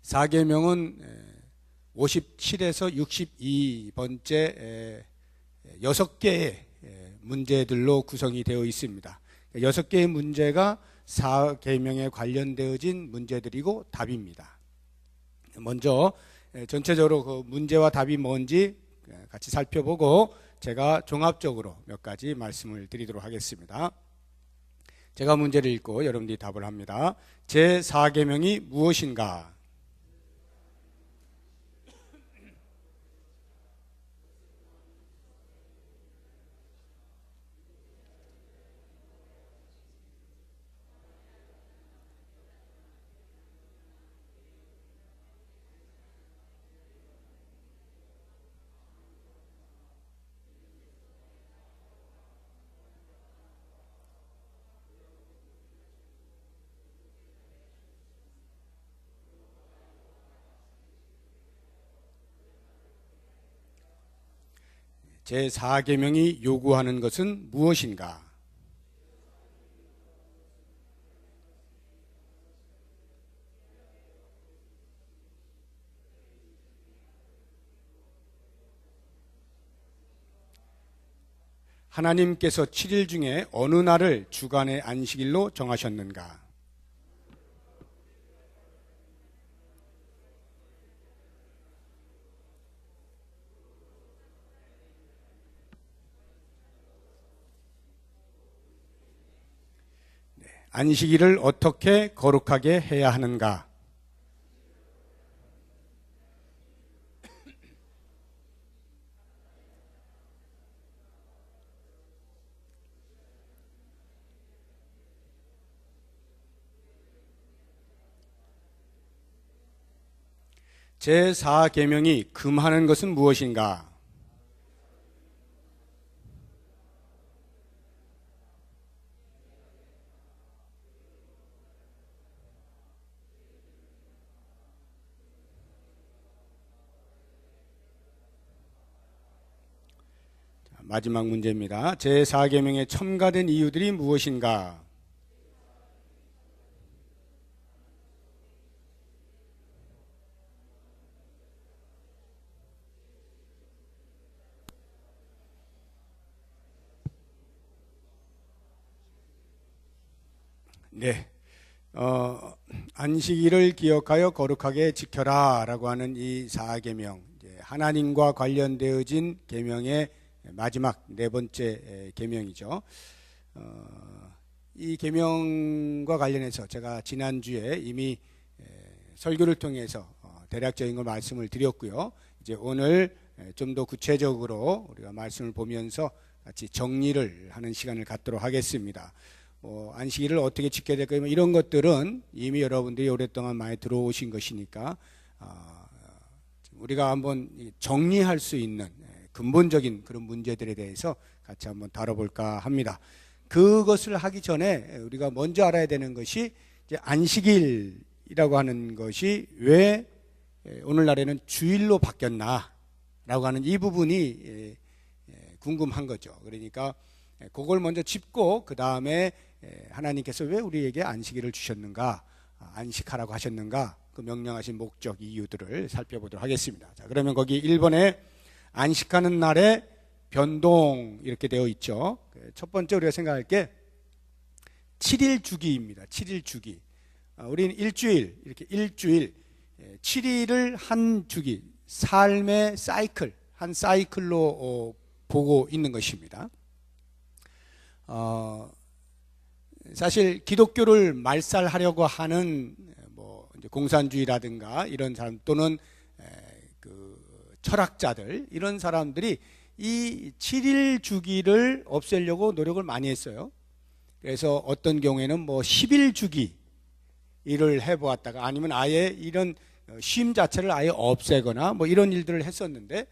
4계명은 57에서 62번째 6개의 문제들로 구성이 되어 있습니다. 6개의 문제가 4계명에 관련되어진 문제들이고 답입니다. 먼저 전체적으로 그 문제와 답이 뭔지 같이 살펴보고 제가 종합적으로 몇 가지 말씀을 드리도록 하겠습니다. 제가 문제를 읽고 여러분들이 답을 합니다. 제4계명이 무엇인가? 제4계명이 요구하는 것은 무엇인가? 하나님께서 7일 중에 어느 날을 주간의 안식일로 정하셨는가? 안식일을 어떻게 거룩하게 해야 하는가? 제4계명이 금하는 것은 무엇인가? 마지막 문제입니다. 제4계명에 첨가된 이유들이 무엇인가? 네, 안식일을 기억하여 거룩하게 지켜라 라고 하는 이 4계명, 하나님과 관련되어진 계명의 마지막 네 번째 계명이죠. 이 계명과 관련해서 제가 지난주에 이미 설교를 통해서 대략적인 걸 말씀을 드렸고요. 이제 오늘 좀 더 구체적으로 우리가 말씀을 보면서 같이 정리를 하는 시간을 갖도록 하겠습니다. 안식일을 어떻게 지켜야 될까 이런 것들은 이미 여러분들이 오랫동안 많이 들어오신 것이니까 우리가 한번 정리할 수 있는 근본적인 그런 문제들에 대해서 같이 한번 다뤄볼까 합니다. 그것을 하기 전에 우리가 먼저 알아야 되는 것이 이제 안식일이라고 하는 것이 왜 오늘날에는 주일로 바뀌었나라고 하는 이 부분이 궁금한 거죠. 그러니까 그걸 먼저 짚고 그 다음에 하나님께서 왜 우리에게 안식일을 주셨는가, 안식하라고 하셨는가, 그 명령하신 목적, 이유들을 살펴보도록 하겠습니다. 자, 그러면 거기 1번에 안식하는 날에 변동 이렇게 되어 있죠. 첫 번째 우리가 생각할 게 7일 주기입니다. 7일 주기. 우리는 일주일, 이렇게 일주일, 7일을 한 주기, 삶의 사이클, 한 사이클로 보고 있는 것입니다. 사실 기독교를 말살하려고 하는 이제 공산주의라든가 이런 사람 또는 철학자들 이런 사람들이 이 7일 주기를 없애려고 노력을 많이 했어요. 그래서 어떤 경우에는 10일 주기를 해보았다가 아니면 아예 이런 쉼 자체를 아예 없애거나 이런 일들을 했었는데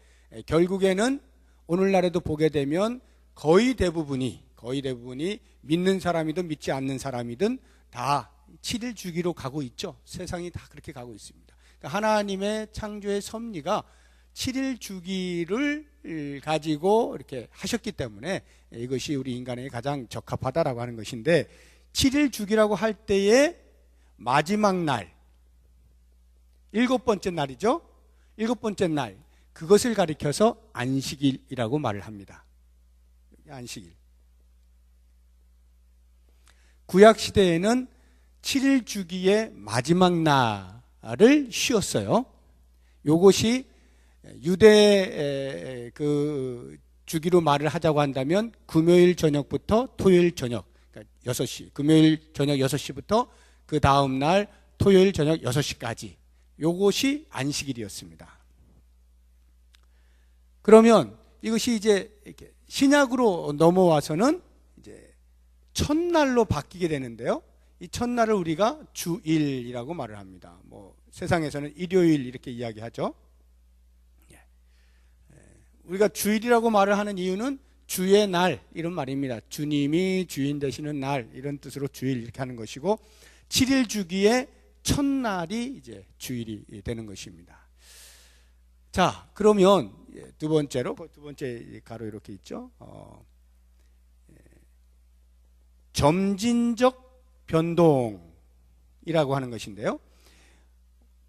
결국에는 오늘날에도 보게 되면 거의 대부분이 믿는 사람이든 믿지 않는 사람이든 다 7일 주기로 가고 있죠. 세상이 다 그렇게 가고 있습니다. 그러니까 하나님의 창조의 섭리가 7일 주기를 가지고 이렇게 하셨기 때문에 이것이 우리 인간에게 가장 적합하다라고 하는 것인데 7일 주기라고 할 때의 마지막 날 7번째 날이죠. 7번째 날. 그것을 가리켜서 안식일이라고 말을 합니다. 안식일. 구약시대에는 7일 주기의 마지막 날을 쉬었어요. 요것이 유대 그 주기로 말을 하자고 한다면 금요일 저녁부터 토요일 저녁, 그러니까 6시, 금요일 저녁 6시부터 그 다음 날 토요일 저녁 6시까지 요것이 안식일이었습니다. 그러면 이것이 이제 이렇게 신약으로 넘어와서는 이제 첫날로 바뀌게 되는데요. 이 첫날을 우리가 주일이라고 말을 합니다. 뭐 세상에서는 일요일 이렇게 이야기하죠. 우리가 주일이라고 말을 하는 이유는 주의 날 이런 말입니다. 주님이 주인 되시는 날 이런 뜻으로 주일 이렇게 하는 것이고 7일 주기의 첫날이 이제 주일이 되는 것입니다. 자, 그러면 두 번째로 두 번째 가로 이렇게 있죠. 점진적 변동이라고 하는 것인데요.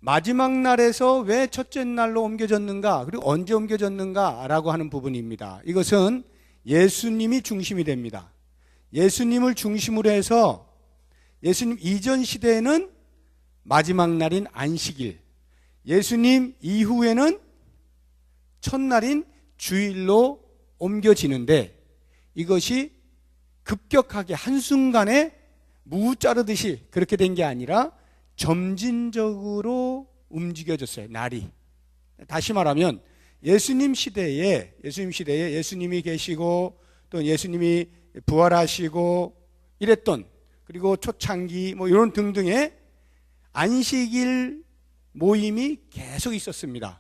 마지막 날에서 왜 첫째 날로 옮겨졌는가, 그리고 언제 옮겨졌는가라고 하는 부분입니다. 이것은 예수님이 중심이 됩니다. 예수님을 중심으로 해서 예수님 이전 시대에는 마지막 날인 안식일, 예수님 이후에는 첫날인 주일로 옮겨지는데 이것이 급격하게 한순간에 무 자르듯이 그렇게 된 게 아니라 점진적으로 움직여졌어요. 날이. 다시 말하면 예수님 시대에 예수님이 계시고 또 예수님이 부활하시고 이랬던, 그리고 초창기 뭐 이런 등등의 안식일 모임이 계속 있었습니다.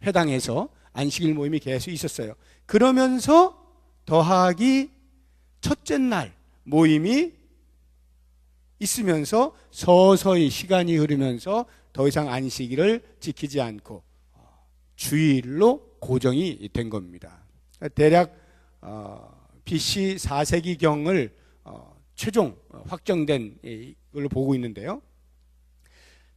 회당에서 안식일 모임이 계속 있었어요. 그러면서 더하기 첫째 날 모임이 있으면서 서서히 시간이 흐르면서 더 이상 안식일을 지키지 않고 주일로 고정이 된 겁니다. 대략 BC 4세기경을 최종 확정된 걸로 보고 있는데요.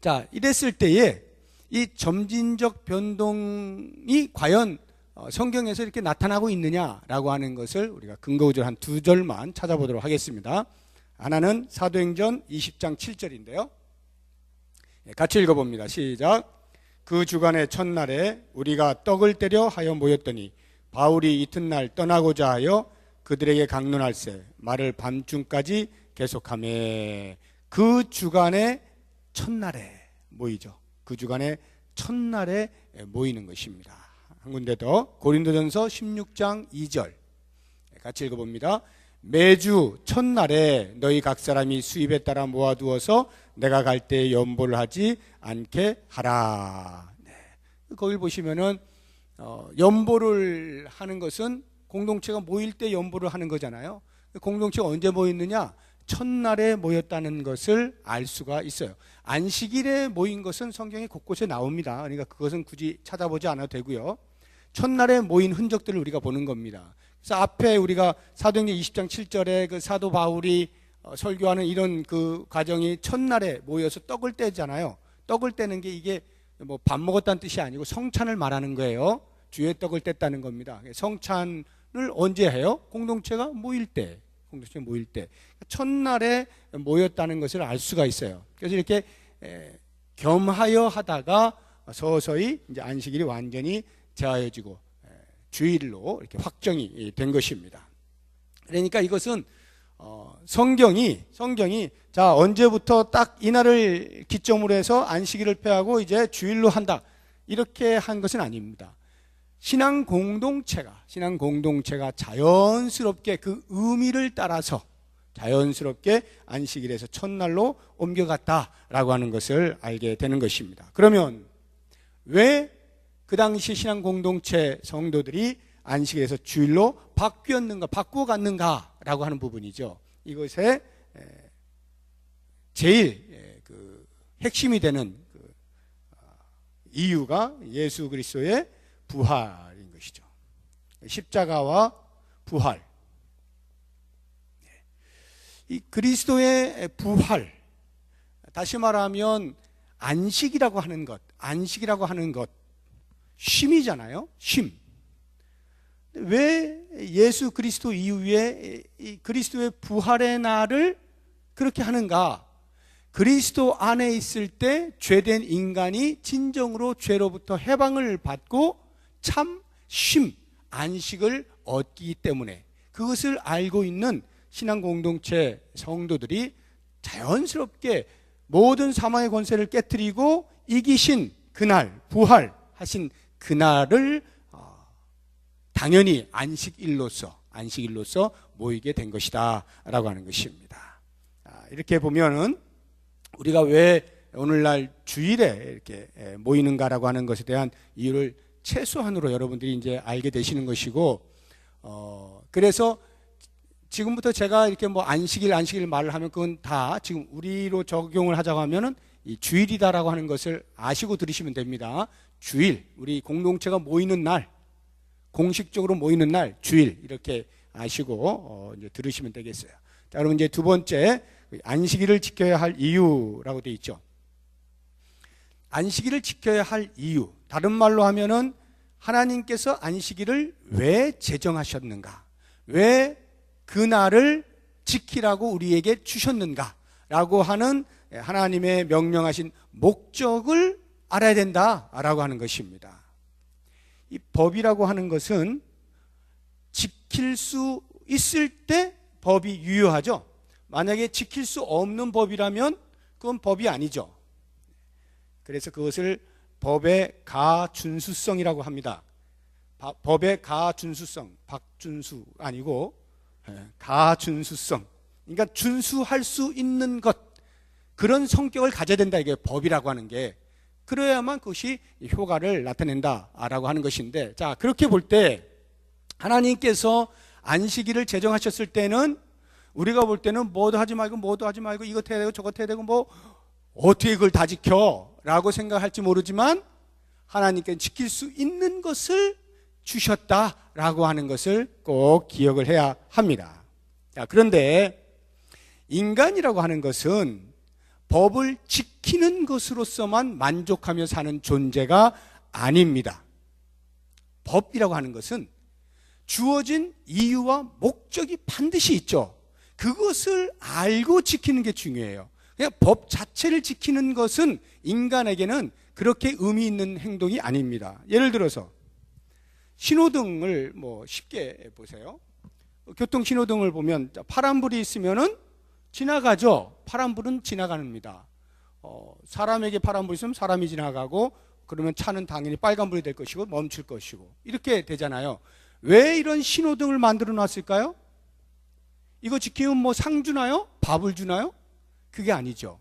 자, 이랬을 때에 이 점진적 변동이 과연 성경에서 이렇게 나타나고 있느냐라고 하는 것을 우리가 근거구절 한 2절만 찾아보도록 하겠습니다. 하나는 사도행전 20장 7절인데요. 같이 읽어봅니다. 시작. 그 주간의 첫날에 우리가 떡을 떼려 하여 모였더니 바울이 이튿날 떠나고자 하여 그들에게 강론할세 말을 밤중까지 계속하며. 그 주간의 첫날에 모이죠. 그 주간의 첫날에 모이는 것입니다. 한 군데 더, 고린도전서 16장 2절 같이 읽어봅니다. 매주 첫날에 너희 각 사람이 수입에 따라 모아두어서 내가 갈 때 연보를 하지 않게 하라. 네. 거길 보시면은 연보를 하는 것은 공동체가 모일 때 연보를 하는 거잖아요. 공동체가 언제 모였느냐? 첫날에 모였다는 것을 알 수가 있어요. 안식일에 모인 것은 성경에 곳곳에 나옵니다. 그러니까 그것은 굳이 찾아보지 않아도 되고요. 첫날에 모인 흔적들을 우리가 보는 겁니다. 그래서 앞에 우리가 사도행전 20장 7절에 그 사도 바울이 설교하는 이런 그 과정이 첫날에 모여서 떡을 떼잖아요. 떡을 떼는 게 이게 뭐 밥 먹었다는 뜻이 아니고 성찬을 말하는 거예요. 주의 떡을 뗐다는 겁니다. 성찬을 언제 해요? 공동체가 모일 때. 공동체 모일 때. 첫날에 모였다는 것을 알 수가 있어요. 그래서 이렇게 겸하여 하다가 서서히 이제 안식일이 완전히 제하여지고 주일로 이렇게 확정이 된 것입니다. 그러니까 이것은 성경이 자 언제부터 딱 이날을 기점으로 해서 안식일을 폐하고 이제 주일로 한다 이렇게 한 것은 아닙니다. 신앙 공동체가 자연스럽게 그 의미를 따라서 자연스럽게 안식일에서 첫날로 옮겨갔다라고 하는 것을 알게 되는 것입니다. 그러면 왜 그 당시 신앙 공동체 성도들이 안식일에서 주일로 바꾸어 갔는가라고 하는 부분이죠. 이것의 제일 그 핵심이 되는 그 이유가 예수 그리스도의 부활인 것이죠. 십자가와 부활. 이 그리스도의 부활, 다시 말하면 안식이라고 하는 것, 쉼이잖아요. 쉼. 왜 예수 그리스도 이후에 이 그리스도의 부활의 날을 그렇게 하는가? 그리스도 안에 있을 때 죄된 인간이 진정으로 죄로부터 해방을 받고 참 쉼, 안식을 얻기 때문에, 그것을 알고 있는 신앙 공동체 성도들이 자연스럽게 모든 사망의 권세를 깨뜨리고 이기신 그날, 부활하신 그날을 당연히 안식일로서 모이게 된 것이다 라고 하는 것입니다. 이렇게 보면은 우리가 왜 오늘날 주일에 이렇게 모이는가라고 하는 것에 대한 이유를 최소한으로 여러분들이 이제 알게 되시는 것이고, 그래서 지금부터 제가 이렇게 뭐 안식일 말을 하면 그건 다 지금 우리로 적용을 하자고 하면은 이 주일이다라고 하는 것을 아시고 들으시면 됩니다. 주일, 우리 공동체가 모이는 날, 공식적으로 모이는 날, 주일, 이렇게 아시고 이제 들으시면 되겠어요. 자, 그러면 이제 두 번째, 안식일을 지켜야 할 이유라고 되어 있죠. 안식일을 지켜야 할 이유, 다른 말로 하면은 하나님께서 안식일을 왜 제정하셨는가, 왜 그날을 지키라고 우리에게 주셨는가라고 하는 하나님의 명령하신 목적을 알아야 된다라고 하는 것입니다. 이 법이라고 하는 것은 지킬 수 있을 때 법이 유효하죠. 만약에 지킬 수 없는 법이라면 그건 법이 아니죠. 그래서 그것을 법의 가준수성이라고 합니다. 법의 가준수성, 박준수 아니고 가준수성. 그러니까 준수할 수 있는 것, 그런 성격을 가져야 된다, 이게 법이라고 하는 게. 그래야만 그것이 효과를 나타낸다라고 하는 것인데, 자, 그렇게 볼 때 하나님께서 안식일을 제정하셨을 때는 우리가 볼 때는 뭐도 하지 말고 이것 해야 되고 저것 해야 되고 뭐 어떻게 그걸 다 지켜 라고 생각할지 모르지만, 하나님께서 지킬 수 있는 것을 주셨다라고 하는 것을 꼭 기억을 해야 합니다. 자, 그런데 인간이라고 하는 것은 법을 지키는 것으로서만 만족하며 사는 존재가 아닙니다. 법이라고 하는 것은 주어진 이유와 목적이 반드시 있죠. 그것을 알고 지키는 게 중요해요. 그냥 법 자체를 지키는 것은 인간에게는 그렇게 의미 있는 행동이 아닙니다. 예를 들어서 신호등을 뭐 쉽게 보세요. 교통 신호등을 보면 파란불이 있으면은 지나가죠. 파란불은 지나갑니다. 사람에게 파란불이 있으면 사람이 지나가고, 그러면 차는 당연히 빨간불이 될 것이고 멈출 것이고, 이렇게 되잖아요. 왜 이런 신호등을 만들어 놨을까요? 이거 지키면 뭐 상 주나요? 밥을 주나요? 그게 아니죠.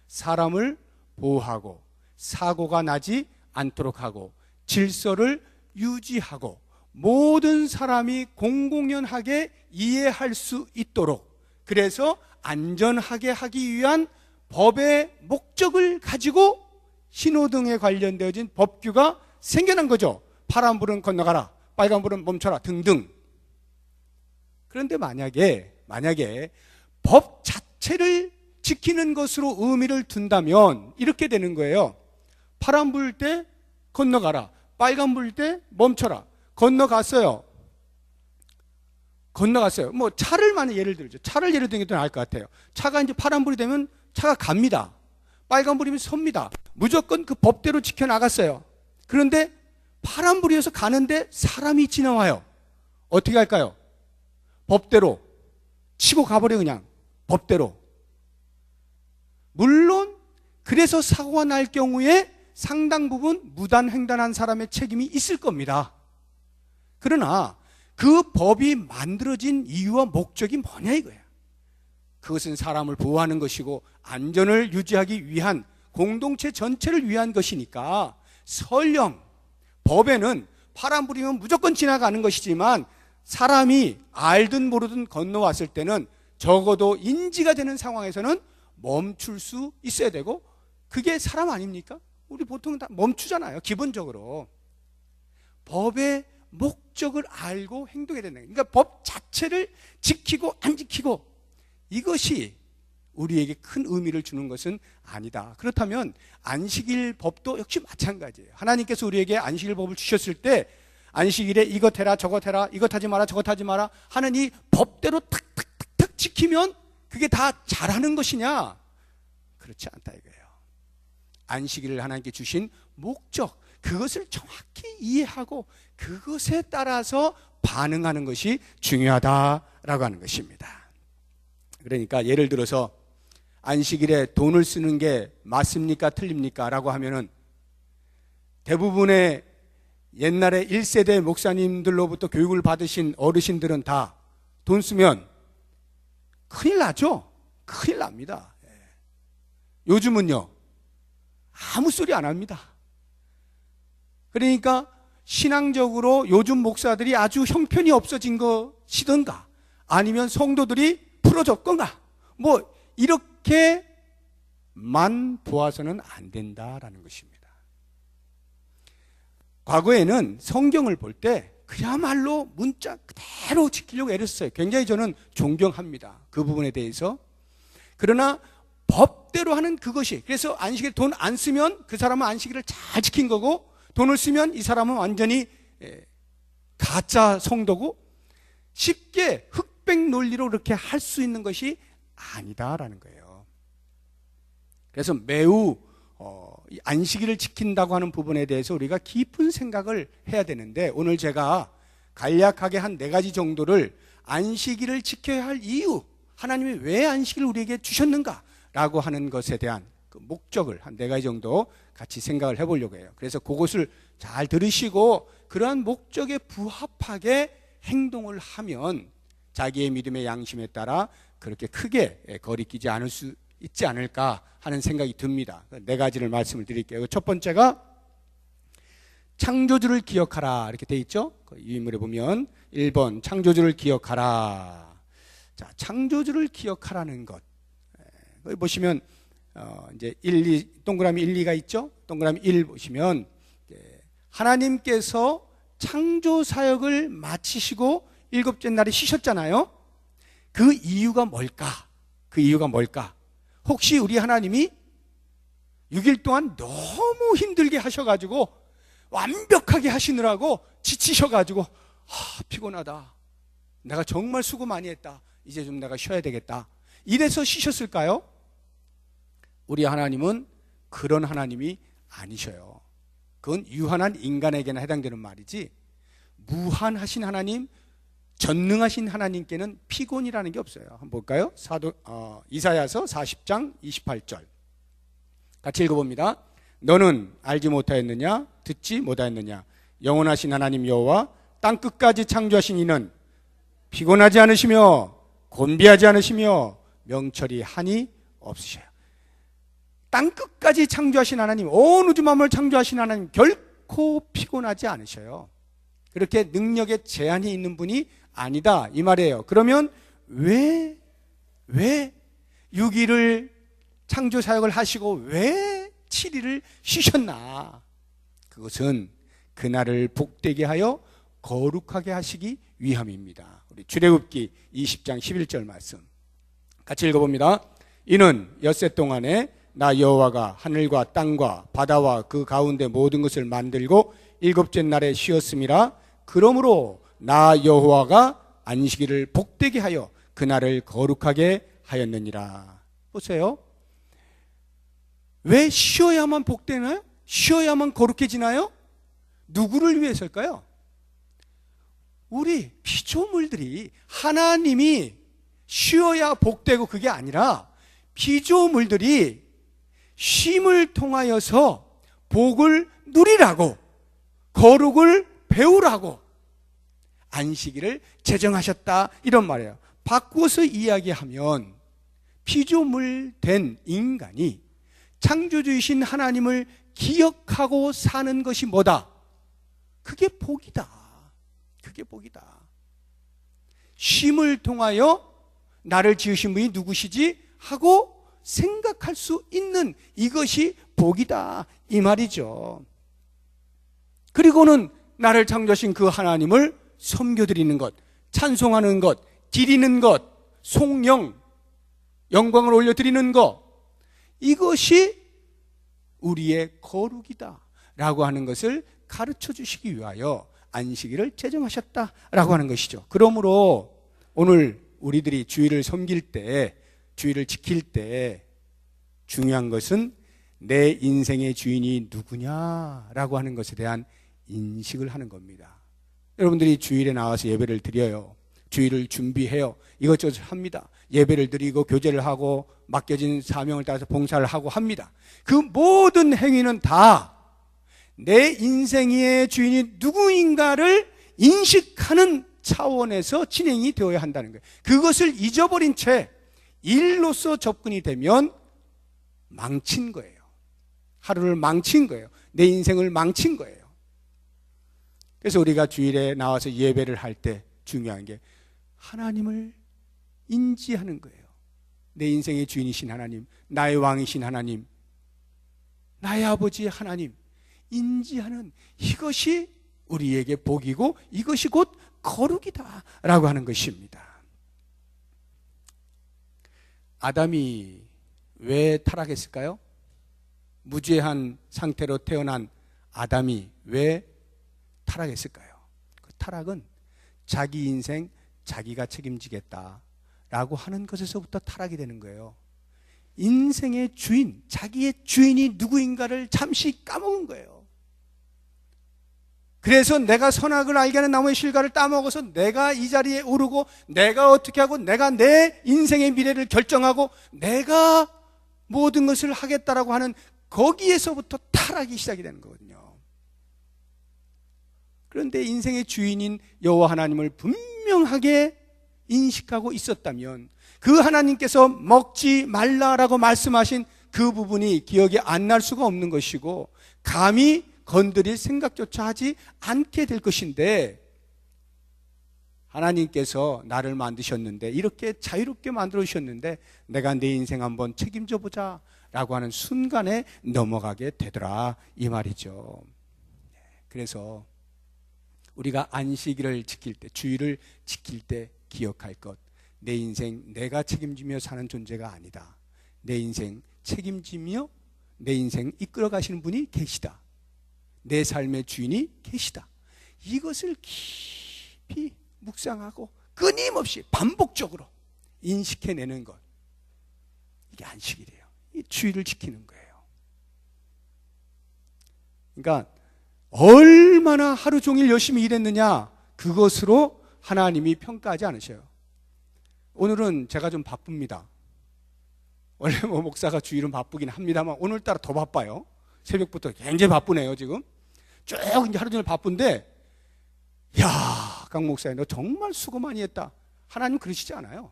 사람을 보호하고 사고가 나지 않도록 하고 질서를 유지하고 모든 사람이 공공연하게 이해할 수 있도록, 그래서 안전하게 하기 위한 법의 목적을 가지고 신호등에 관련되어진 법규가 생겨난 거죠. 파란불은 건너가라, 빨간불은 멈춰라 등등. 그런데 만약에 법 자체를 지키는 것으로 의미를 둔다면 이렇게 되는 거예요. 파란불 때 건너가라, 빨간불 때 멈춰라. 건너갔어요. 뭐 차를 만약 예를 들죠. 차를 예를 들면 더 나을 것 같아요. 차가 이제 파란불이 되면 차가 갑니다. 빨간불이면 섭니다. 무조건 그 법대로 지켜나갔어요. 그런데 파란불이어서 가는데 사람이 지나와요. 어떻게 할까요? 법대로 치고 가버려, 그냥 법대로. 물론 그래서 사고가 날 경우에 상당 부분 무단횡단한 사람의 책임이 있을 겁니다. 그러나 그 법이 만들어진 이유와 목적이 뭐냐 이거야. 그것은 사람을 보호하는 것이고 안전을 유지하기 위한, 공동체 전체를 위한 것이니까, 설령 법에는 파란불이면 무조건 지나가는 것이지만 사람이 알든 모르든 건너왔을 때는 적어도 인지가 되는 상황에서는 멈출 수 있어야 되고, 그게 사람 아닙니까? 우리 보통 다 멈추잖아요, 기본적으로. 법의 목적을 알고 행동해야 된다. 그러니까 법 자체를 지키고 안 지키고, 이것이 우리에게 큰 의미를 주는 것은 아니다. 그렇다면 안식일 법도 역시 마찬가지예요. 하나님께서 우리에게 안식일 법을 주셨을 때 안식일에 이것 해라 저것 해라 이것 하지 마라 저것 하지 마라 하는 이 법대로 탁탁탁탁 지키면 그게 다 잘하는 것이냐? 그렇지 않다 이거예요. 안식일을 하나님께 주신 목적, 그것을 정확히 이해하고 그것에 따라서 반응하는 것이 중요하다라고 하는 것입니다. 그러니까 예를 들어서 안식일에 돈을 쓰는 게 맞습니까? 틀립니까? 라고 하면은 대부분의 옛날에 1세대 목사님들로부터 교육을 받으신 어르신들은 다 돈 쓰면 큰일 나죠? 큰일 납니다. 요즘은요, 아무 소리 안 합니다. 그러니까 신앙적으로 요즘 목사들이 아주 형편이 없어진 것이든가 아니면 성도들이 풀어졌건가 뭐 이렇게만 보아서는 안 된다라는 것입니다. 과거에는 성경을 볼 때 그야말로 문자 그대로 지키려고 애썼어요. 굉장히 저는 존경합니다. 그 부분에 대해서. 그러나 법대로 하는 그것이, 그래서 안식일 돈 안 쓰면 그 사람은 안식일을 잘 지킨 거고 돈을 쓰면 이 사람은 완전히 가짜 성도고 쉽게 흑백 논리로 그렇게 할 수 있는 것이 아니다라는 거예요. 그래서 매우 안식일을 지킨다고 하는 부분에 대해서 우리가 깊은 생각을 해야 되는데 오늘 제가 간략하게 한 4가지 정도를 안식일을 지켜야 할 이유, 하나님이 왜 안식일을 우리에게 주셨는가라고 하는 것에 대한 그 목적을 한 4가지 정도 같이 생각을 해보려고 해요. 그래서 그것을 잘 들으시고 그러한 목적에 부합하게 행동을 하면 자기의 믿음의 양심에 따라 그렇게 크게 거리끼지 않을 수 있지 않을까 하는 생각이 듭니다. 4가지를 말씀을 드릴게요. 첫 번째가 창조주를 기억하라 이렇게 돼 있죠. 유인물에 보면 1번 창조주를 기억하라. 자, 창조주를 기억하라는 것. 거기 보시면 이제 1, 2 동그라미 1, 2가 있죠. 동그라미 1 보시면 하나님께서 창조 사역을 마치시고 7째 날에 쉬셨잖아요. 그 이유가 뭘까? 그 이유가 뭘까? 혹시 우리 하나님이 6일 동안 너무 힘들게 하셔가지고 완벽하게 하시느라고 지치셔가지고 피곤하다. 내가 정말 수고 많이 했다. 이제 좀 내가 쉬어야 되겠다. 이래서 쉬셨을까요? 우리 하나님은 그런 하나님이 아니셔요. 그건 유한한 인간에게나 해당되는 말이지 무한하신 하나님, 전능하신 하나님께는 피곤이라는 게 없어요. 한번 볼까요? 이사야서 40장 28절 같이 읽어봅니다. 너는 알지 못하였느냐? 듣지 못하였느냐? 영원하신 하나님 여호와 땅끝까지 창조하신 이는 피곤하지 않으시며 곤비하지 않으시며 명철이 한이 없으셔요. 땅끝까지 창조하신 하나님, 온 우주 만물을 창조하신 하나님 결코 피곤하지 않으셔요. 그렇게 능력에 제한이 있는 분이 아니다 이 말이에요. 그러면 왜 6일을 창조 사역을 하시고 왜 7일을 쉬셨나? 그것은 그날을 복되게 하여 거룩하게 하시기 위함입니다. 우리 출애굽기 20장 11절 말씀 같이 읽어봅니다. 이는 엿새 동안에 나 여호와가 하늘과 땅과 바다와 그 가운데 모든 것을 만들고 7째 날에 쉬었음이라. 그러므로 나 여호와가 안식일을 복되게 하여 그날을 거룩하게 하였느니라. 보세요. 왜 쉬어야만 복되나요? 쉬어야만 거룩해지나요? 누구를 위해서일까요? 우리 피조물들이, 하나님이 쉬어야 복되고 그게 아니라 피조물들이 쉼을 통하여서 복을 누리라고, 거룩을 배우라고 안식일을 제정하셨다 이런 말이에요. 바꾸어서 이야기하면 피조물 된 인간이 창조주이신 하나님을 기억하고 사는 것이 뭐다? 그게 복이다. 그게 복이다. 쉼을 통하여 나를 지으신 분이 누구시지? 하고 생각할 수 있는 이것이 복이다 이 말이죠. 그리고는 나를 창조하신 그 하나님을 섬겨드리는 것, 찬송하는 것, 드리는 것, 송영, 영광을 올려드리는 것, 이것이 우리의 거룩이다라고 하는 것을 가르쳐 주시기 위하여 안식일을 제정하셨다라고 하는 것이죠. 그러므로 오늘 우리들이 주일을 섬길 때, 주일을 지킬 때 중요한 것은 내 인생의 주인이 누구냐라고 하는 것에 대한 인식을 하는 겁니다. 여러분들이 주일에 나와서 예배를 드려요. 주일을 준비해요. 이것저것 합니다. 예배를 드리고 교제를 하고 맡겨진 사명을 따라서 봉사를 하고 합니다. 그 모든 행위는 다 내 인생의 주인이 누구인가를 인식하는 차원에서 진행이 되어야 한다는 거예요. 그것을 잊어버린 채 일로서 접근이 되면 망친 거예요. 하루를 망친 거예요. 내 인생을 망친 거예요. 그래서 우리가 주일에 나와서 예배를 할 때 중요한 게 하나님을 인지하는 거예요. 내 인생의 주인이신 하나님, 나의 왕이신 하나님, 나의 아버지 하나님 인지하는, 이것이 우리에게 복이고 이것이 곧 거룩이다 라고 하는 것입니다. 아담이 왜 타락했을까요? 무죄한 상태로 태어난 아담이 왜 타락했을까요? 그 타락은 자기 인생 자기가 책임지겠다라고 하는 것에서부터 타락이 되는 거예요. 인생의 주인, 자기의 주인이 누구인가를 잠시 까먹은 거예요. 그래서 내가 선악을 알게 하는 나무의 실과를 따먹어서 내가 이 자리에 오르고 내가 어떻게 하고 내가 내 인생의 미래를 결정하고 내가 모든 것을 하겠다라고 하는 거기에서부터 타락이 시작이 되는 거거든요. 그런데 인생의 주인인 여호와 하나님을 분명하게 인식하고 있었다면 그 하나님께서 먹지 말라라고 말씀하신 그 부분이 기억이 안 날 수가 없는 것이고 감히 건드릴 생각조차 하지 않게 될 것인데, 하나님께서 나를 만드셨는데 이렇게 자유롭게 만들어 주셨는데 내가 내 인생 한번 책임져 보자 라고 하는 순간에 넘어가게 되더라 이 말이죠. 그래서 우리가 안식일을 지킬 때, 주일을 지킬 때 기억할 것, 내 인생 내가 책임지며 사는 존재가 아니다. 내 인생 책임지며 내 인생 이끌어 가시는 분이 계시다. 내 삶의 주인이 계시다. 이것을 깊이 묵상하고 끊임없이 반복적으로 인식해내는 것, 이게 안식일이에요. 이 주일을 지키는 거예요. 그러니까 얼마나 하루 종일 열심히 일했느냐, 그것으로 하나님이 평가하지 않으셔요. 오늘은 제가 좀 바쁩니다. 원래 목사가 주일은 바쁘긴 합니다만 오늘따라 더 바빠요. 새벽부터 굉장히 바쁘네요. 지금 쭉 이제 하루 종일 바쁜데, 야, 강 목사님 너 정말 수고 많이 했다. 하나님 그러시지 않아요.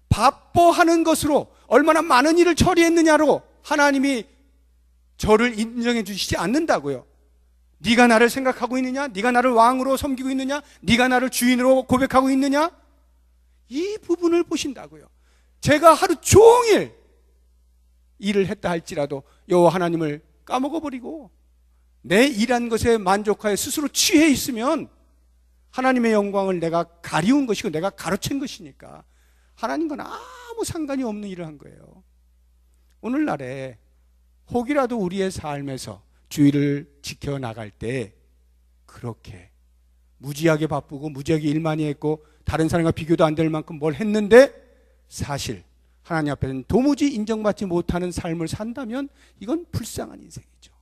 바빠하는 것으로 얼마나 많은 일을 처리했느냐로 하나님이 저를 인정해 주시지 않는다고요. 네가 나를 생각하고 있느냐? 네가 나를 왕으로 섬기고 있느냐? 네가 나를 주인으로 고백하고 있느냐? 이 부분을 보신다고요. 제가 하루 종일 일을 했다 할지라도 여호와 하나님을 까먹어버리고 내 일한 것에 만족하여 스스로 취해 있으면 하나님의 영광을 내가 가리운 것이고 내가 가로챈 것이니까 하나님과는 아무 상관이 없는 일을 한 거예요. 오늘날에 혹이라도 우리의 삶에서 주일을 지켜나갈 때 그렇게 무지하게 바쁘고 무지하게 일 많이 했고 다른 사람과 비교도 안 될 만큼 뭘 했는데 사실 하나님 앞에는 도무지 인정받지 못하는 삶을 산다면 이건 불쌍한 인생이죠.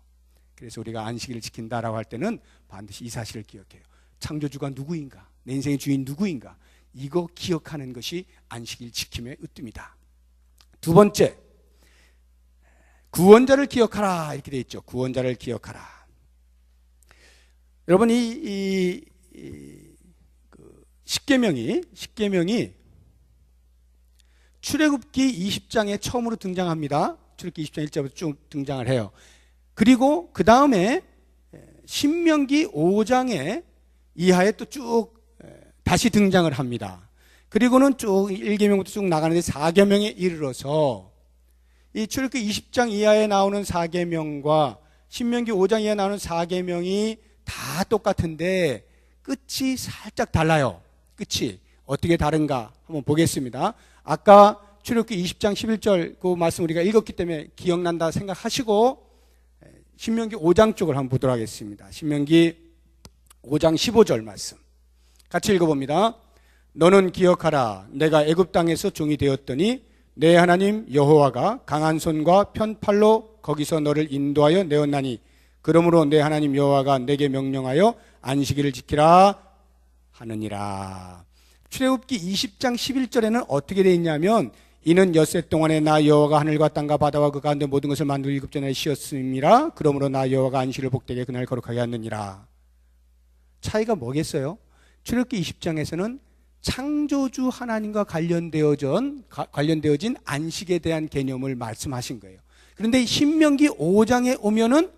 그래서 우리가 안식일을 지킨다라고 할 때는 반드시 이 사실을 기억해요. 창조주가 누구인가? 내 인생의 주인 누구인가? 이거 기억하는 것이 안식일 지킴의 으뜸이다. 두 번째, 구원자를 기억하라 이렇게 되어 있죠. 구원자를 기억하라. 여러분 십계명이 출애굽기 20장에 처음으로 등장합니다. 출애굽기 20장 1절부터 쭉 등장을 해요. 그리고 그 다음에 신명기 5장에 이하에 또 쭉 다시 등장을 합니다. 그리고는 쭉 1계명부터 쭉 나가는데 4계명에 이르러서 이 출애굽기 20장 이하에 나오는 4계명과 신명기 5장 이하에 나오는 4계명이 다 똑같은데 끝이 살짝 달라요. 끝이 어떻게 다른가 한번 보겠습니다. 아까 출애굽기 20장 11절 그 말씀 우리가 읽었기 때문에 기억난다 생각하시고 신명기 5장 쪽을 한번 보도록 하겠습니다. 신명기 5장 15절 말씀 같이 읽어봅니다. 너는 기억하라. 내가 애굽 땅에서 종이 되었더니 내 하나님 여호와가 강한 손과 편팔로 거기서 너를 인도하여 내었나니 그러므로 내 하나님 여호와가 내게 명령하여 안식일을 지키라 하느니라. 출애굽기 20장 11절에는 어떻게 되어 있냐면 이는 엿새 동안에 나 여호와가 하늘과 땅과 바다와 그 가운데 모든 것을 만들고 일곱 전에 쉬었음이라. 그러므로 나 여호와가 안식일을 복되게 그날 거룩하게 하느니라. 차이가 뭐겠어요? 출애굽기 20장에서는 창조주 하나님과 관련되어진 안식에 대한 개념을 말씀하신 거예요. 그런데 신명기 5장에 오면은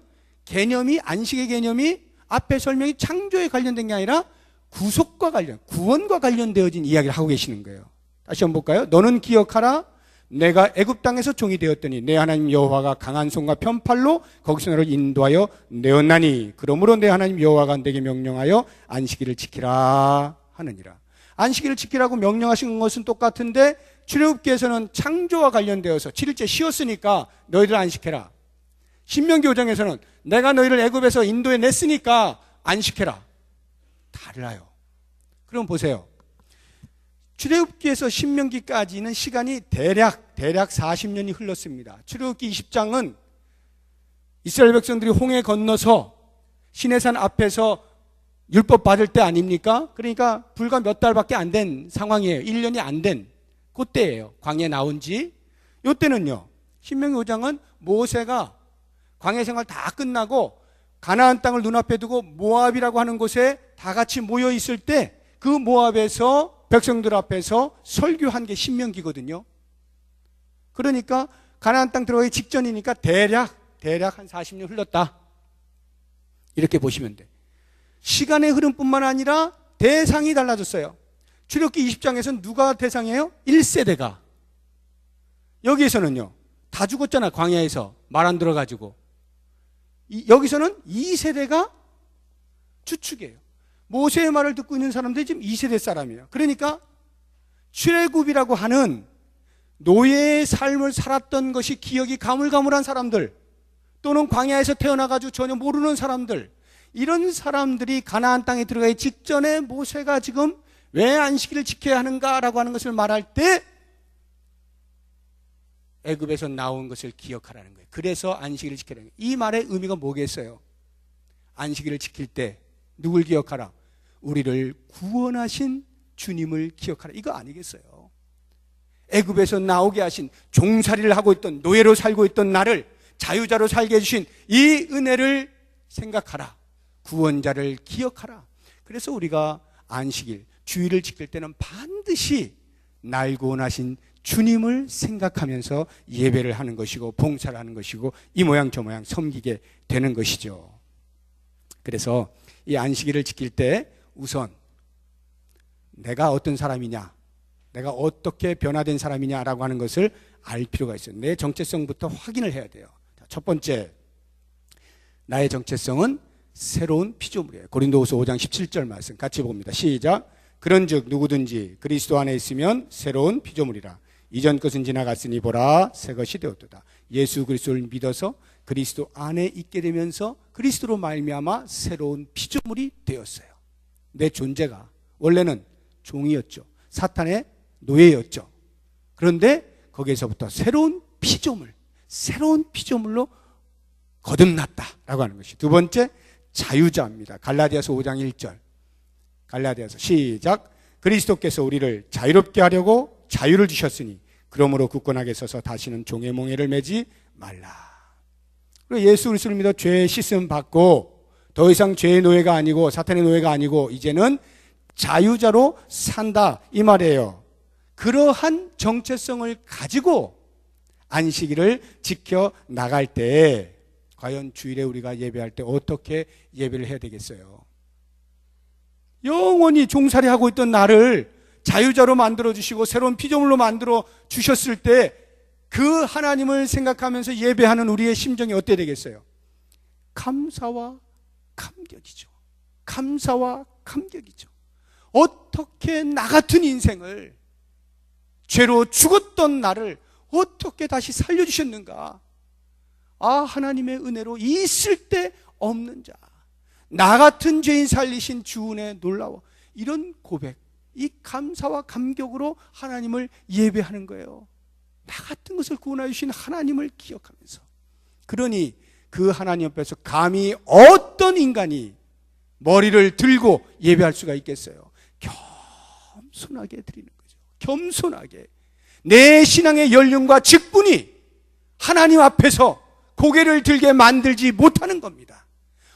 개념이 안식의 개념이 앞에 설명이 창조에 관련된 게 아니라 구원과 관련되어진 이야기를 하고 계시는 거예요. 다시 한번 볼까요? 너는 기억하라. 내가 애굽 땅에서 종이 되었더니 내 하나님 여호와가 강한 손과 편팔로 거기서 너를 인도하여 내었나니 그러므로 내 하나님 여호와가 내게 명령하여 안식일을 지키라 하느니라. 안식일을 지키라고 명령하신 것은 똑같은데 출애굽기에서는 창조와 관련되어서 7일째 쉬었으니까 너희들 안식해라. 신명기 5장에서는 내가 너희를 애굽에서 인도해 냈으니까 안식해라. 달라요. 그럼 보세요. 출애굽기에서 신명기까지는 시간이 대략 40년이 흘렀습니다. 출애굽기 20장은 이스라엘 백성들이 홍해 건너서 시내산 앞에서 율법 받을 때 아닙니까? 그러니까 불과 몇 달밖에 안 된 상황이에요. 1년이 안 된 그때예요. 광야에 나온 지. 이때는요. 신명기 5장은 모세가 광야 생활 다 끝나고 가나안 땅을 눈앞에 두고 모압이라고 하는 곳에 다 같이 모여 있을 때 그 모압에서 백성들 앞에서 설교한 게 신명기거든요. 그러니까 가나안 땅 들어가기 직전이니까 대략 한 40년 흘렀다. 이렇게 보시면 돼. 시간의 흐름뿐만 아니라 대상이 달라졌어요. 출애굽기 20장에서는 누가 대상이에요? 1세대가. 여기에서는요. 다 죽었잖아. 광야에서 말 안 들어가지고. 여기서는 2세대가 주축이에요. 모세의 말을 듣고 있는 사람들이 지금 2세대 사람이에요. 그러니까 출애굽이라고 하는 노예의 삶을 살았던 것이 기억이 가물가물한 사람들, 또는 광야에서 태어나가지고 전혀 모르는 사람들, 이런 사람들이 가나안 땅에 들어가기 직전에 모세가 지금 왜 안식일을 지켜야 하는가라고 하는 것을 말할 때 애굽에서 나온 것을 기억하라는 거예요. 그래서 안식일을 지키라는 거예요. 이 말의 의미가 뭐겠어요? 안식일을 지킬 때 누굴 기억하라? 우리를 구원하신 주님을 기억하라. 이거 아니겠어요? 애굽에서 나오게 하신, 종살이를 하고 있던, 노예로 살고 있던 나를 자유자로 살게 해주신 이 은혜를 생각하라. 구원자를 기억하라. 그래서 우리가 안식일, 주일을 지킬 때는 반드시 날 구원하신 주님을 생각하면서 예배를 하는 것이고 봉사를 하는 것이고 이 모양 저 모양 섬기게 되는 것이죠. 그래서 이 안식일을 지킬 때 우선 내가 어떤 사람이냐, 내가 어떻게 변화된 사람이냐라고 하는 것을 알 필요가 있어요. 내 정체성부터 확인을 해야 돼요. 첫 번째, 나의 정체성은 새로운 피조물이에요. 고린도후서 5장 17절 말씀 같이 봅니다. 시작. 그런즉 누구든지 그리스도 안에 있으면 새로운 피조물이라. 이전 것은 지나갔으니 보라 새 것이 되었도다. 예수 그리스도를 믿어서 그리스도 안에 있게 되면서 그리스도로 말미암아 새로운 피조물이 되었어요. 내 존재가 원래는 종이었죠. 사탄의 노예였죠. 그런데 거기에서부터 새로운 피조물로 거듭났다라고 하는 것이 두 번째, 자유자입니다. 갈라디아서 5장 1절. 갈라디아서 시작. 그리스도께서 우리를 자유롭게 하려고 자유를 주셨으니 그러므로 굳건하게 서서 다시는 종의 몽해를 매지 말라. 그리고 예수 그리스도를 믿어 죄의 씻음 받고 더 이상 죄의 노예가 아니고 사탄의 노예가 아니고 이제는 자유자로 산다 이 말이에요. 그러한 정체성을 가지고 안식일을 지켜 나갈 때 과연 주일에 우리가 예배할 때 어떻게 예배를 해야 되겠어요? 영원히 종살이하고 있던 나를 자유자로 만들어주시고 새로운 피조물로 만들어 주셨을 때 그 하나님을 생각하면서 예배하는 우리의 심정이 어때야 되겠어요? 감사와 감격이죠. 감사와 감격이죠. 어떻게 나 같은 인생을 죄로 죽었던 나를 어떻게 다시 살려주셨는가. 아, 하나님의 은혜로 있을 때 없는 자, 나 같은 죄인 살리신 주 은혜 놀라워. 이런 고백, 이 감사와 감격으로 하나님을 예배하는 거예요. 나 같은 것을 구원해 주신 하나님을 기억하면서. 그러니 그 하나님 앞에서 감히 어떤 인간이 머리를 들고 예배할 수가 있겠어요? 겸손하게 드리는 거죠. 겸손하게. 내 신앙의 연륜과 직분이 하나님 앞에서 고개를 들게 만들지 못하는 겁니다.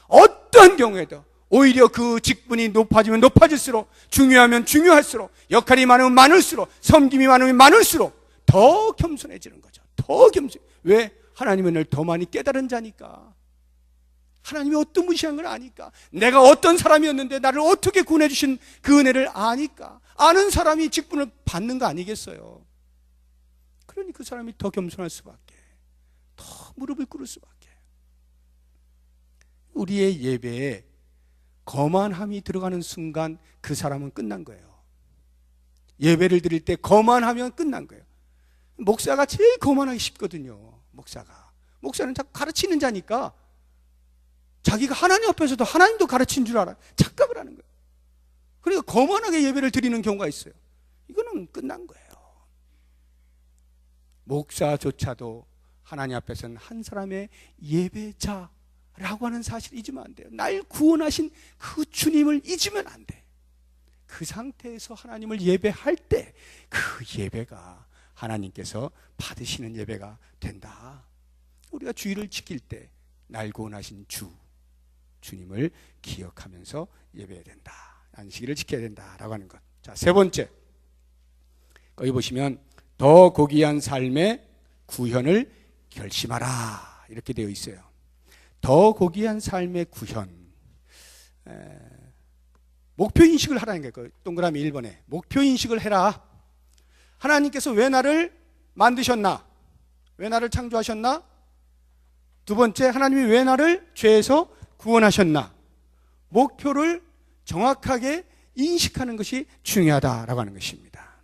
어떤 경우에도 오히려 그 직분이 높아지면 높아질수록, 중요하면 중요할수록, 역할이 많으면 많을수록, 섬김이 많으면 많을수록 더 겸손해지는 거죠. 더 겸손. 왜? 하나님의 은혜를 더 많이 깨달은 자니까. 하나님이 어떤 무시한 걸 아니까. 내가 어떤 사람이었는데 나를 어떻게 구원해 주신 그 은혜를 아니까. 아는 사람이 직분을 받는 거 아니겠어요? 그러니 그 사람이 더 겸손할 수밖에, 더 무릎을 꿇을 수밖에. 우리의 예배에 거만함이 들어가는 순간 그 사람은 끝난 거예요. 예배를 드릴 때 거만하면 끝난 거예요. 목사가 제일 거만하기 쉽거든요. 목사는 자꾸 가르치는 자니까 자기가 하나님 앞에서도 하나님도 가르친 줄 알아요. 착각을 하는 거예요. 그러니까 거만하게 예배를 드리는 경우가 있어요. 이거는 끝난 거예요. 목사조차도 하나님 앞에서는 한 사람의 예배자라고 하는 사실을 잊으면 안 돼요. 날 구원하신 그 주님을 잊으면 안 돼. 그 상태에서 하나님을 예배할 때 그 예배가 하나님께서 받으시는 예배가 된다. 우리가 주일을 지킬 때 날 구원하신 주님을 기억하면서 예배해야 된다. 안식일을 지켜야 된다라고 하는 것. 자, 세 번째. 거기 보시면 더 고귀한 삶의 구현을 결심하라 이렇게 되어 있어요. 더 고귀한 삶의 구현. 목표인식을 하라는 거예요. 동그라미 1번에 목표인식을 해라. 하나님께서 왜 나를 만드셨나? 왜 나를 창조하셨나? 두 번째, 하나님이 왜 나를 죄에서 구원하셨나? 목표를 정확하게 인식하는 것이 중요하다라고 하는 것입니다.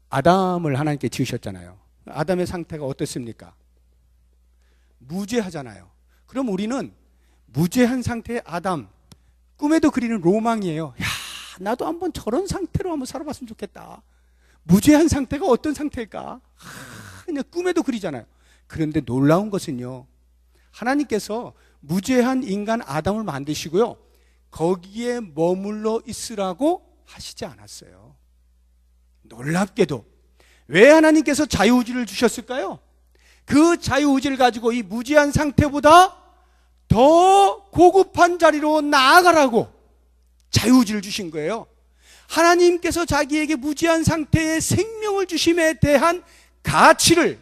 아담을 하나님께 지으셨잖아요. 아담의 상태가 어떻습니까? 무죄하잖아요. 그럼 우리는 무죄한 상태의 아담, 꿈에도 그리는 로망이에요. 야, 나도 한번 저런 상태로 한번 살아봤으면 좋겠다. 무죄한 상태가 어떤 상태일까? 그냥 꿈에도 그리잖아요. 그런데 놀라운 것은요, 하나님께서 무죄한 인간 아담을 만드시고요, 거기에 머물러 있으라고 하시지 않았어요. 놀랍게도 왜 하나님께서 자유의지를 주셨을까요? 그 자유의지를 가지고 이 무죄한 상태보다 더 고급한 자리로 나아가라고 자유의지를 주신 거예요. 하나님께서 자기에게 무죄한 상태의 생명을 주심에 대한 가치를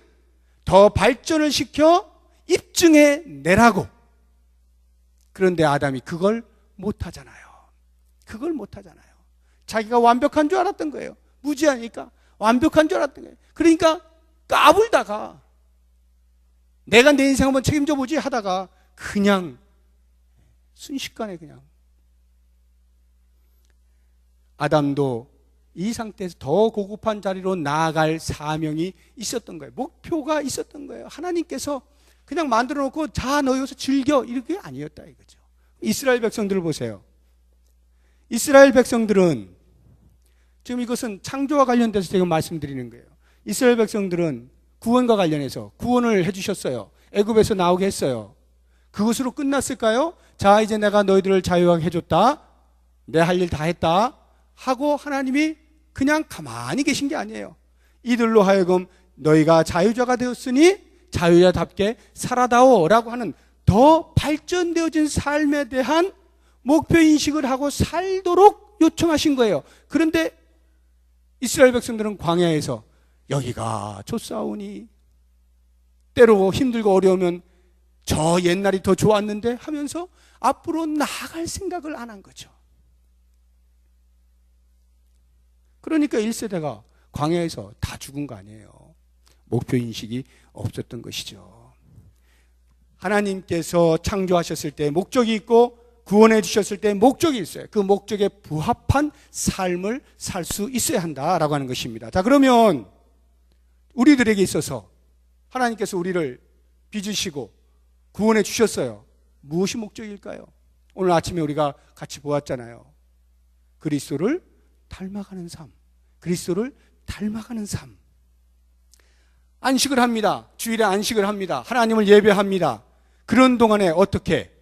더 발전을 시켜 입증해 내라고. 그런데 아담이 그걸 못하잖아요. 그걸 못하잖아요. 자기가 완벽한 줄 알았던 거예요. 무죄하니까 완벽한 줄 알았던 거예요. 그러니까 까불다가 내가 내 인생 한번 책임져 보지 하다가 그냥 순식간에 그냥 아담도 이 상태에서 더 고급한 자리로 나아갈 사명이 있었던 거예요. 목표가 있었던 거예요. 하나님께서 그냥 만들어 놓고 자 너 여기서 즐겨 이렇게 아니었다 이거죠. 이스라엘 백성들을 보세요. 이스라엘 백성들은 지금 이것은 창조와 관련돼서 제가 말씀드리는 거예요. 이스라엘 백성들은 구원과 관련해서 구원을 해주셨어요. 애굽에서 나오게 했어요. 그것으로 끝났을까요? 자 이제 내가 너희들을 자유하게 해줬다. 내 할 일 다 했다. 하고 하나님이 그냥 가만히 계신 게 아니에요. 이들로 하여금 너희가 자유자가 되었으니 자유자답게 살아다오 라고 하는 더 발전되어진 삶에 대한 목표인식을 하고 살도록 요청하신 거예요. 그런데 이스라엘 백성들은 광야에서 여기가 좋사오니 때로 힘들고 어려우면 저 옛날이 더 좋았는데 하면서 앞으로 나아갈 생각을 안 한 거죠. 그러니까 1세대가 광야에서 다 죽은 거 아니에요. 목표인식이 없었던 것이죠. 하나님께서 창조하셨을 때 목적이 있고 구원해 주셨을 때 목적이 있어요. 그 목적에 부합한 삶을 살 수 있어야 한다라고 하는 것입니다. 자, 그러면 우리들에게 있어서 하나님께서 우리를 빚으시고 구원해 주셨어요. 무엇이 목적일까요? 오늘 아침에 우리가 같이 보았잖아요. 그리스도를 닮아가는 삶. 그리스도를 닮아가는 삶. 안식을 합니다. 주일에 안식을 합니다. 하나님을 예배합니다. 그런 동안에 어떻게?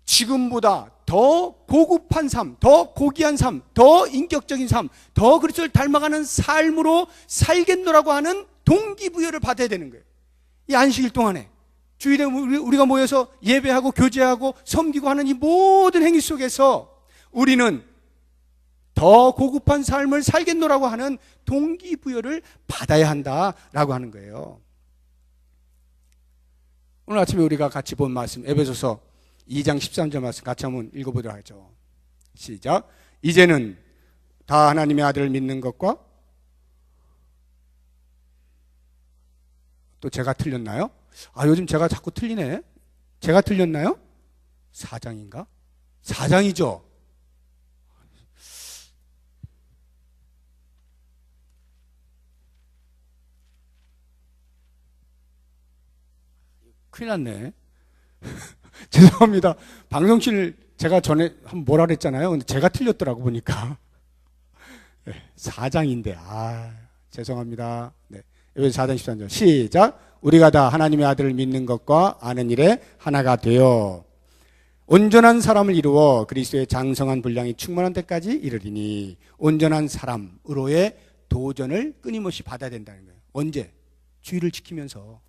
지금보다 더 고급한 삶, 더 고귀한 삶, 더 인격적인 삶, 더 그리스도를 닮아가는 삶으로 살겠노라고 하는 동기부여를 받아야 되는 거예요. 이 안식일 동안에 주일에 우리가 모여서 예배하고 교제하고 섬기고 하는 이 모든 행위 속에서 우리는 더 고급한 삶을 살겠노라고 하는 동기부여를 받아야 한다라고 하는 거예요. 오늘 아침에 우리가 같이 본 말씀 에베소서 2장 13절 말씀 같이 한번 읽어보도록 하죠. 시작. 이제는 다 하나님의 아들을 믿는 것과 또 제가 틀렸나요? 요즘 제가 자꾸 틀리네. 제가 틀렸나요? 4장인가? 4장이죠. 큰일 났네. 죄송합니다. 방송실 제가 전에 한번 뭐라 그랬잖아요. 근데 제가 틀렸더라고 보니까. 네, 4장인데 죄송합니다. 네, 여기 4장 13절 시작. 우리가 다 하나님의 아들을 믿는 것과 아는 일에 하나가 되어 온전한 사람을 이루어 그리스도의 장성한 분량이 충만한 데까지 이르리니 온전한 사람으로의 도전을 끊임없이 받아야 된다는 거예요. 언제? 주의를 지키면서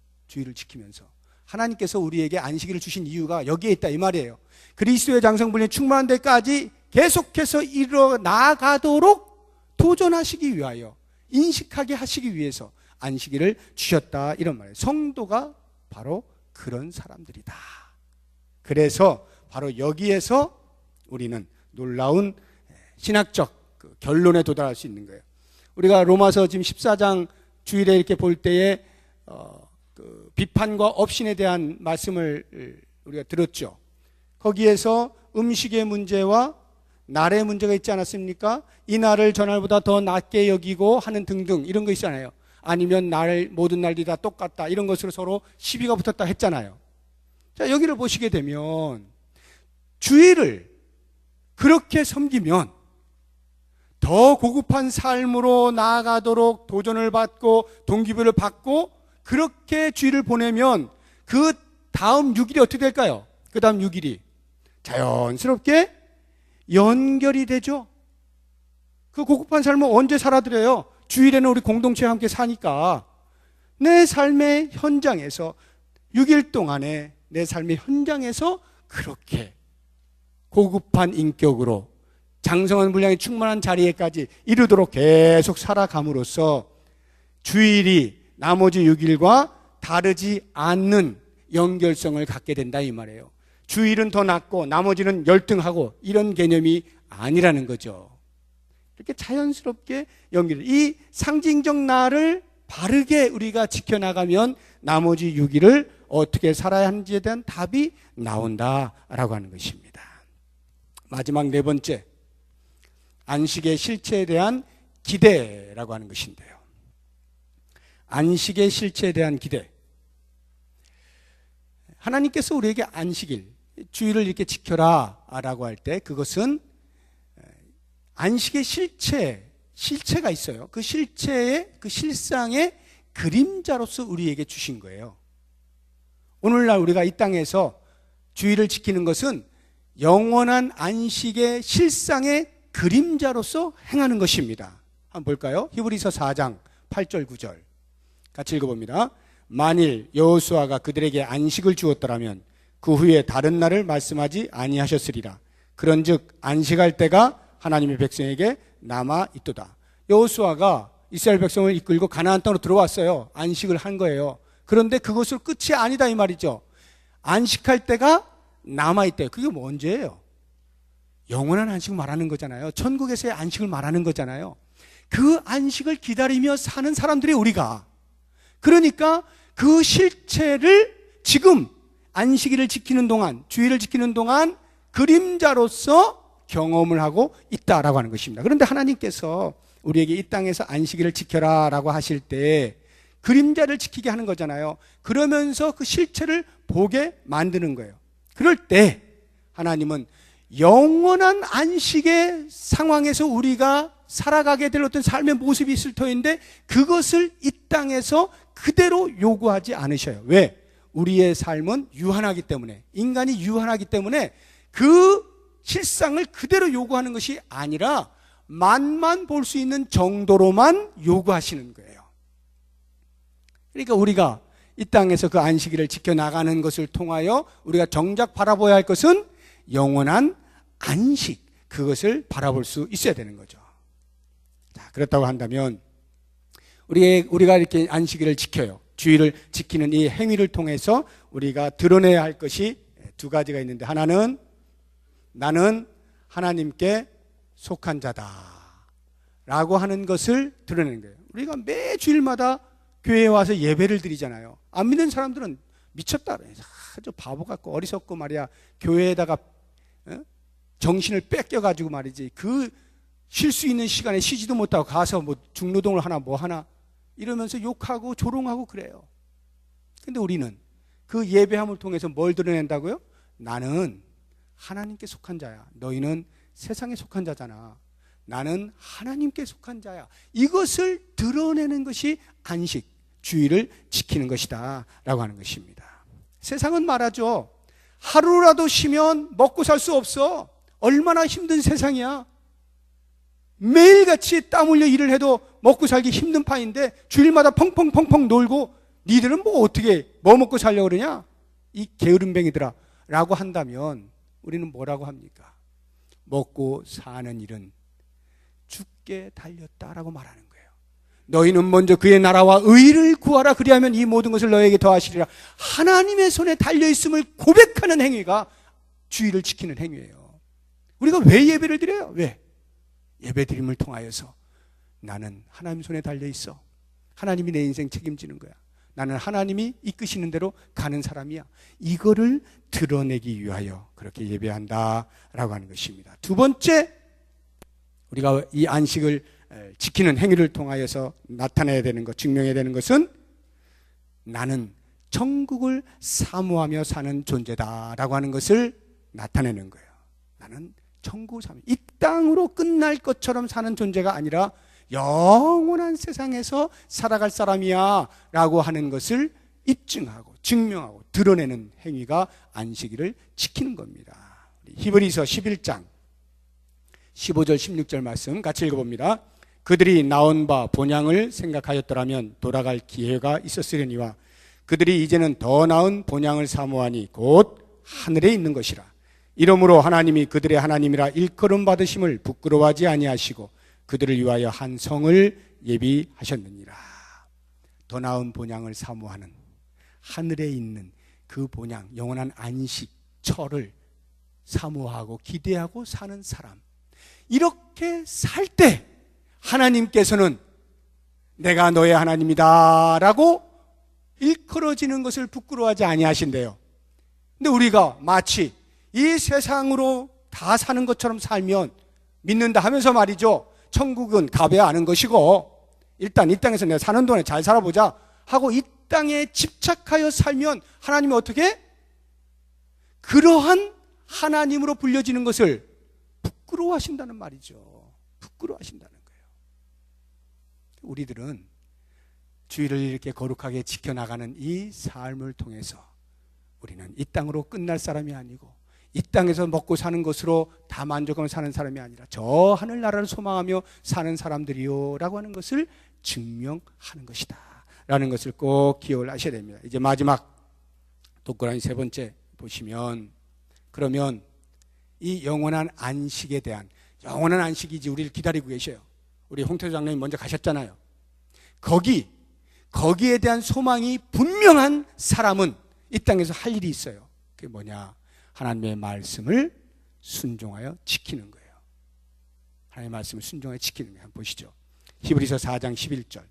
하나님께서 우리에게 안식일을 주신 이유가 여기에 있다 이 말이에요. 그리스도의 장성분량이 충만한 데까지 계속해서 이루어 나가도록 도전하시기 위하여 인식하게 하시기 위해서 안식일을 주셨다 이런 말이에요. 성도가 바로 그런 사람들이다. 그래서 바로 여기에서 우리는 놀라운 신학적 결론에 도달할 수 있는 거예요. 우리가 로마서 지금 14장 주일에 이렇게 볼 때에 비판과 업신에 대한 말씀을 우리가 들었죠. 거기에서 음식의 문제와 날의 문제가 있지 않았습니까? 이 날을 전날보다 더 낮게 여기고 하는 등등 이런 거 있잖아요. 아니면 모든 날이 다 똑같다 이런 것으로 서로 시비가 붙었다 했잖아요. 자, 여기를 보시게 되면 주일을 그렇게 섬기면 더 고급한 삶으로 나아가도록 도전을 받고 동기부여를 받고 그렇게 주일을 보내면 그 다음 6일이 어떻게 될까요? 그 다음 6일이 자연스럽게 연결이 되죠. 그 고급한 삶을 언제 살아드려요? 주일에는 우리 공동체와 함께 사니까 내 삶의 현장에서 6일 동안에 내 삶의 현장에서 그렇게 고급한 인격으로 장성한 분량이 충만한 자리에까지 이르도록 계속 살아감으로써 주일이 나머지 6일과 다르지 않는 연결성을 갖게 된다 이 말이에요. 주일은 더 낮고 나머지는 열등하고 이런 개념이 아니라는 거죠. 이렇게 자연스럽게 연결. 이 상징적 날을 바르게 우리가 지켜나가면 나머지 6일을 어떻게 살아야 하는지에 대한 답이 나온다라고 하는 것입니다. 마지막 네 번째, 안식의 실체에 대한 기대라고 하는 것인데요. 안식의 실체에 대한 기대. 하나님께서 우리에게 안식일, 주일을 이렇게 지켜라 라고 할 때 그것은 안식의 실체가 있어요. 그 실체의, 그 실상의 그림자로서 우리에게 주신 거예요. 오늘날 우리가 이 땅에서 주일을 지키는 것은 영원한 안식의 실상의 그림자로서 행하는 것입니다. 한번 볼까요? 히브리서 4장 8절 9절 같이 읽어봅니다. 만일 여호수아가 그들에게 안식을 주었더라면 그 후에 다른 날을 말씀하지 아니하셨으리라. 그런즉 안식할 때가 하나님의 백성에게 남아 있도다. 여호수아가 이스라엘 백성을 이끌고 가나안 땅으로 들어왔어요. 안식을 한 거예요. 그런데 그것으로 끝이 아니다 이 말이죠. 안식할 때가 남아 있대요. 그게 뭐 언제예요? 영원한 안식을 말하는 거잖아요. 천국에서의 안식을 말하는 거잖아요. 그 안식을 기다리며 사는 사람들이 우리가. 그러니까 그 실체를 지금 안식일을 지키는 동안, 주일을 지키는 동안 그림자로서 경험을 하고 있다라고 하는 것입니다. 그런데 하나님께서 우리에게 이 땅에서 안식일을 지켜라라고 하실 때 그림자를 지키게 하는 거잖아요. 그러면서 그 실체를 보게 만드는 거예요. 그럴 때 하나님은 영원한 안식의 상황에서 우리가 살아가게 될 어떤 삶의 모습이 있을 터인데 그것을 이 땅에서 그대로 요구하지 않으셔요. 왜? 우리의 삶은 유한하기 때문에, 인간이 유한하기 때문에 그 실상을 그대로 요구하는 것이 아니라 맛만 볼 수 있는 정도로만 요구하시는 거예요. 그러니까 우리가 이 땅에서 그 안식일을 지켜나가는 것을 통하여 우리가 정작 바라봐야 할 것은 영원한 안식, 그것을 바라볼 수 있어야 되는 거죠. 자, 그렇다고 한다면 우리가 이렇게 안식일을 지켜요. 주일을 지키는 이 행위를 통해서 우리가 드러내야 할 것이 두 가지가 있는데, 하나는 나는 하나님께 속한 자다 라고 하는 것을 드러내는 거예요. 우리가 매 주일마다 교회에 와서 예배를 드리잖아요. 안 믿는 사람들은 미쳤다 그래요. 아주 바보 같고 어리석고 말이야. 교회에다가 정신을 뺏겨가지고 말이지, 그 쉴 수 있는 시간에 쉬지도 못하고 가서 뭐 중노동을 하나 뭐 하나 이러면서 욕하고 조롱하고 그래요. 근데 우리는 그 예배함을 통해서 뭘 드러낸다고요? 나는 하나님께 속한 자야. 너희는 세상에 속한 자잖아. 나는 하나님께 속한 자야. 이것을 드러내는 것이 안식, 주일을 지키는 것이다 라고 하는 것입니다. 세상은 말하죠. 하루라도 쉬면 먹고 살 수 없어. 얼마나 힘든 세상이야. 매일같이 땀 흘려 일을 해도 먹고 살기 힘든 판인데 주일마다 펑펑펑펑 놀고 니들은 뭐 어떻게 뭐 먹고 살려고 그러냐? 이 게으름뱅이들아 라고 한다면 우리는 뭐라고 합니까? 먹고 사는 일은 죽게 달렸다라고 말하는 거예요. 너희는 먼저 그의 나라와 의를 구하라. 그리하면 이 모든 것을 너에게 더하시리라. 하나님의 손에 달려있음을 고백하는 행위가 주일을 지키는 행위예요. 우리가 왜 예배를 드려요? 왜? 예배드림을 통하여서 나는 하나님 손에 달려있어. 하나님이 내 인생 책임지는 거야. 나는 하나님이 이끄시는 대로 가는 사람이야. 이거를 드러내기 위하여 그렇게 예배한다라고 하는 것입니다. 두 번째, 우리가 이 안식을 지키는 행위를 통하여서 나타내야 되는 것, 증명해야 되는 것은 나는 천국을 사모하며 사는 존재다라고 하는 것을 나타내는 거예요. 나는 천국을 사모하며 이 땅으로 끝날 것처럼 사는 존재가 아니라 영원한 세상에서 살아갈 사람이야 라고 하는 것을 입증하고 증명하고 드러내는 행위가 안식일을 지키는 겁니다. 히브리서 11장 15절 16절 말씀 같이 읽어봅니다. 그들이 나온 바 본향을 생각하였더라면 돌아갈 기회가 있었으려니와 그들이 이제는 더 나은 본향을 사모하니 곧 하늘에 있는 것이라. 이러므로 하나님이 그들의 하나님이라 일컬음 받으심을 부끄러워하지 아니하시고 그들을 위하여 한 성을 예비하셨느니라. 더 나은 본향을 사모하는, 하늘에 있는 그 본향, 영원한 안식처를 사모하고 기대하고 사는 사람, 이렇게 살 때 하나님께서는 내가 너의 하나님이다 라고 일컬어지는 것을 부끄러워하지 아니하신대요. 근데 우리가 마치 이 세상으로 다 사는 것처럼 살면 믿는다 하면서 말이죠, 천국은 가봐야 아는 것이고 일단 이 땅에서 내가 사는 동안에 잘 살아보자 하고 이 땅에 집착하여 살면 하나님이 어떻게? 그러한 하나님으로 불려지는 것을 부끄러워하신다는 말이죠. 부끄러워하신다는 거예요. 우리들은 주일을 이렇게 거룩하게 지켜나가는 이 삶을 통해서 우리는 이 땅으로 끝날 사람이 아니고 이 땅에서 먹고 사는 것으로 다 만족하며 사는 사람이 아니라 저 하늘나라를 소망하며 사는 사람들이요 라고 하는 것을 증명하는 것이다 라는 것을 꼭 기억을 하셔야 됩니다. 이제 마지막 독고라니 세 번째 보시면, 그러면 이 영원한 안식에 대한, 영원한 안식이지 우리를 기다리고 계셔요. 우리 홍태조 장로님 먼저 가셨잖아요. 거기에 대한 소망이 분명한 사람은 이 땅에서 할 일이 있어요. 그게 뭐냐? 하나님의 말씀을 순종하여 지키는 거예요. 하나님의 말씀을 순종하여 지키는 거예요. 한번 보시죠. 히브리서 4장 11절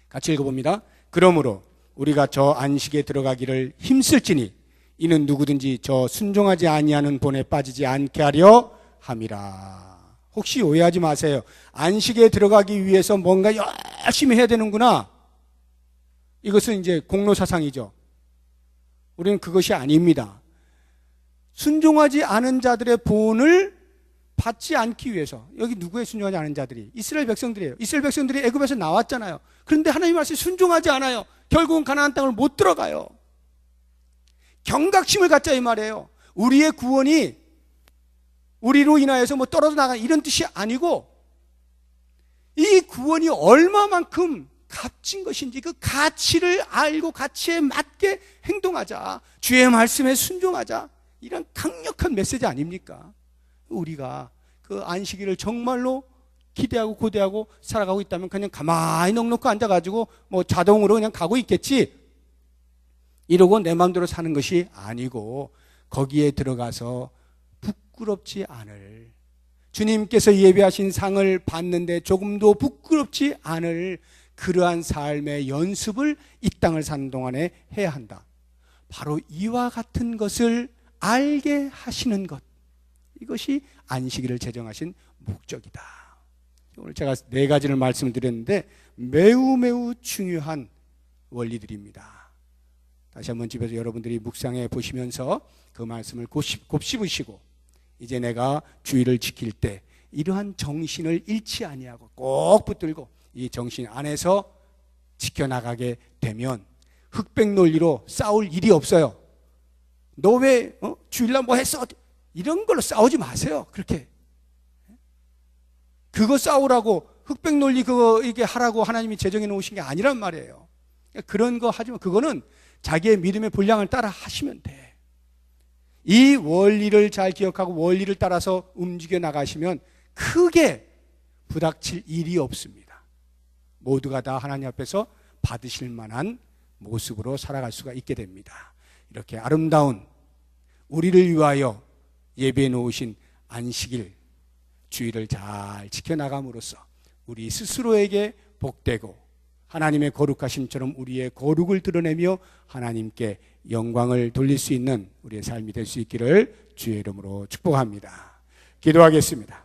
같이 읽어봅니다. 그러므로 우리가 저 안식에 들어가기를 힘쓸지니 이는 누구든지 저 순종하지 아니하는 본에 빠지지 않게 하려 함이라. 혹시 오해하지 마세요. 안식에 들어가기 위해서 뭔가 열심히 해야 되는구나. 이것은 이제 공로사상이죠. 우리는 그것이 아닙니다. 순종하지 않은 자들의 본을 받지 않기 위해서. 여기 누구의 순종하지 않은 자들이? 이스라엘 백성들이에요. 이스라엘 백성들이 애굽에서 나왔잖아요. 그런데 하나님 말씀에 순종하지 않아요. 결국은 가나안 땅을 못 들어가요. 경각심을 갖자 이 말이에요. 우리의 구원이 우리로 인하여서 뭐 떨어져 나가는 이런 뜻이 아니고, 이 구원이 얼마만큼 값진 것인지 그 가치를 알고 가치에 맞게 행동하자, 주의 말씀에 순종하자, 이런 강력한 메시지 아닙니까? 우리가 그 안식일을 정말로 기대하고 고대하고 살아가고 있다면 그냥 가만히 넋놓고 앉아가지고 뭐 자동으로 그냥 가고 있겠지, 이러고 내 마음대로 사는 것이 아니고, 거기에 들어가서 부끄럽지 않을, 주님께서 예배하신 상을 받는데 조금도 부끄럽지 않을 그러한 삶의 연습을 이 땅을 사는 동안에 해야 한다. 바로 이와 같은 것을 알게 하시는 것, 이것이 안식일을 제정하신 목적이다. 오늘 제가 4가지를 말씀드렸는데 매우 중요한 원리들입니다. 다시 한번 집에서 여러분들이 묵상해 보시면서 그 말씀을 곱씹으시고, 이제 내가 주의를 지킬 때 이러한 정신을 잃지 아니하고 꼭 붙들고 이 정신 안에서 지켜나가게 되면 흑백 논리로 싸울 일이 없어요. 너 왜 주일날 뭐 했어? 이런 걸로 싸우지 마세요. 그렇게 그거 싸우라고, 흑백 논리 그거 이게 하라고 하나님이 제정해 놓으신 게 아니란 말이에요. 그런 거 하지 마. 그거는 자기의 믿음의 분량을 따라 하시면 돼. 이 원리를 잘 기억하고 원리를 따라서 움직여 나가시면 크게 부닥칠 일이 없습니다. 모두가 다 하나님 앞에서 받으실 만한 모습으로 살아갈 수가 있게 됩니다. 이렇게 아름다운 우리를 위하여 예배해 놓으신 안식일 주의를 잘 지켜나감으로써 우리 스스로에게 복되고 하나님의 거룩하심처럼 우리의 거룩을 드러내며 하나님께 영광을 돌릴 수 있는 우리의 삶이 될 수 있기를 주의 이름으로 축복합니다. 기도하겠습니다.